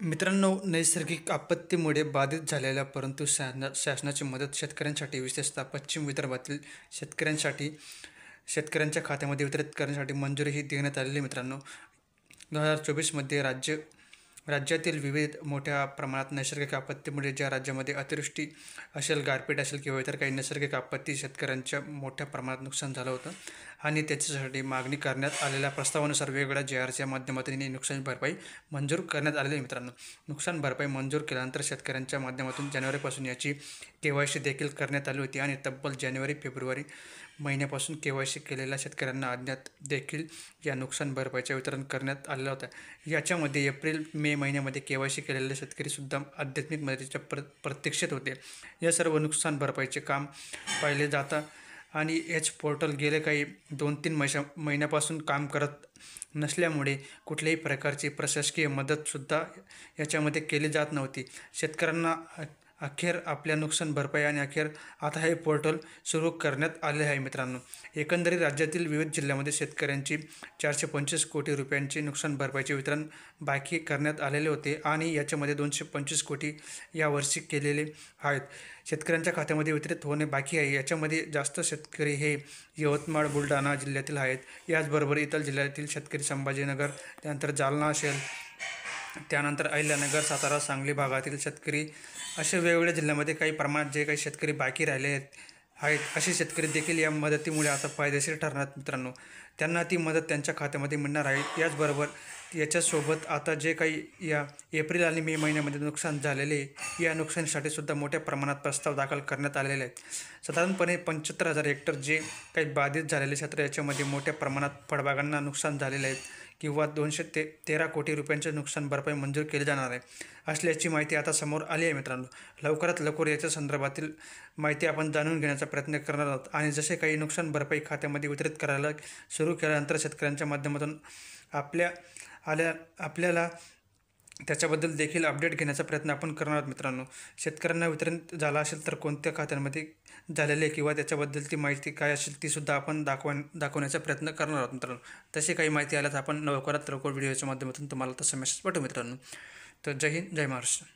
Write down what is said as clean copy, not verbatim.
मित्रांनो, नैसर्गिक आपत्तीमुळे बाधित झालेल्या परंतु शासनाची मदत शेतकऱ्यांसाठी, विशेषतः पश्चिम विदर्भातील शेतकऱ्यांसाठी शेतकऱ्यांच्या खात्यामध्ये वितरित करण्यासाठी मंजुरी ही देण्यात आलेली मित्रांनो. 2024मध्ये राज्यातील विविध मोठ्या प्रमाणात नैसर्गिक आपत्तीमुळे ज्या राज्यामध्ये अतिवृष्टी असेल, गारपीट असेल किंवा इतर काही नैसर्गिक आपत्ती शेतकऱ्यांच्या मोठ्या प्रमाणात नुकसान झालं होतं आणि त्याच्यासाठी मागणी करण्यात आलेल्या प्रस्तावानुसार वेगवेगळ्या JRच्या माध्यमातून ही नुकसान भरपाई मंजूर करण्यात आलेली आहे मित्रांनो. नुकसान भरपाई मंजूर केल्यानंतर शेतकऱ्यांच्या माध्यमातून जानेवारीपासून याची KYC देखील करण्यात आली होती आणि तब्बल जानेवारी-फेब्रुवारी महिन्यापासून KYC केलेल्या शेतकऱ्यांना अज्ञात देखील या नुकसान भरपाईचे वितरण करण्यात आलेलं होतं. याच्यामध्ये एप्रिल-मे महिन्यामध्ये KYC केलेले शेतकरीसुद्धा आध्यात्मिक मदतीच्या प्रतीक्षेत होते. या सर्व नुकसान भरपाईचे काम पाहिले जातं आणि हेच पोर्टल गेले काही 2-3 महिन्यापासून काम करत नसल्यामुळे कुठल्याही प्रकारची प्रशासकीय मदतसुद्धा याच्यामध्ये केली जात नव्हती. शेतकऱ्यांना अखेर आपल्या नुकसान भरपाई आणि अखेर आता हे पोर्टल सुरू करण्यात आले आहे मित्रांनो. एकंदरीत राज्यातील विविध जिल्ह्यामध्ये शेतकऱ्यांची 425 कोटी रुपयांची नुकसान भरपाईचे वितरण बाकी करण्यात आलेले होते आणि याच्यामध्ये 225 कोटी यावर्षी केलेले आहेत. शेतकऱ्यांच्या खात्यामध्ये वितरित होणे बाकी आहे. याच्यामध्ये जास्त शेतकरी हे यवतमाळ, बुलढाणा जिल्ह्यातील आहेत. याचबरोबर इतर जिल्ह्यातील शेतकरी संभाजीनगर, त्यानंतर जालना असेल, त्यानंतर अहिल्यानगर, सातारा, सांगली भागातील शेतकरी असे वेगवेगळ्या जिल्ह्यामध्ये काही प्रमाणात जे काही शेतकरी बाकी राहिले आहेत असे शेतकरी देखील या मदतीमुळे आता फायदेशीर ठरणार मित्रांनो. त्यांना ती मदत त्यांच्या खात्यामध्ये मिळणार आहे. याचबरोबर याच्यासोबत आता जे काही या एप्रिल आणि मे महिन्यामध्ये नुकसान झालेले या नुकसानीसाठी सुद्धा मोठ्या प्रमाणात प्रस्ताव दाखल करण्यात आलेले आहेत. साधारणपणे 75,000 हेक्टर जे काही बाधित झालेले क्षेत्र याच्यामध्ये मोठ्या प्रमाणात फळबागांना नुकसान झालेले आहेत किंवा 213 कोटी रुपयांचे नुकसान भरपाई मंजूर केली जाणार आहे असल्याची माहिती आता समोर आली आहे मित्रांनो. लवकरात लवकर याच्या संदर्भातील माहिती आपण जाणून घेण्याचा प्रयत्न करणार आहोत आणि जसे काही नुकसान भरपाई खात्यामध्ये वितरित करायला सुरू केल्यानंतर शेतकऱ्यांच्या माध्यमातून आपल्याला त्याच्याबद्दल देखील अपडेट घेण्याचा प्रयत्न आपण करणार आहोत मित्रांनो. शेतकऱ्यांना वितरण झालं असेल तर कोणत्या खात्यांमध्ये झालेले किंवा त्याच्याबद्दलची माहिती काय असेल ती सुद्धा आपण दाखवण्याचा प्रयत्न करणार आहोत मित्रांनो. तशी काही माहिती आल्यास आपण लवकरात लवकर व्हिडिओच्या माध्यमातून तुम्हाला तसं मेसेज पाठवू मित्रांनो. तर जय हिंद, जय महाराष्ट्र.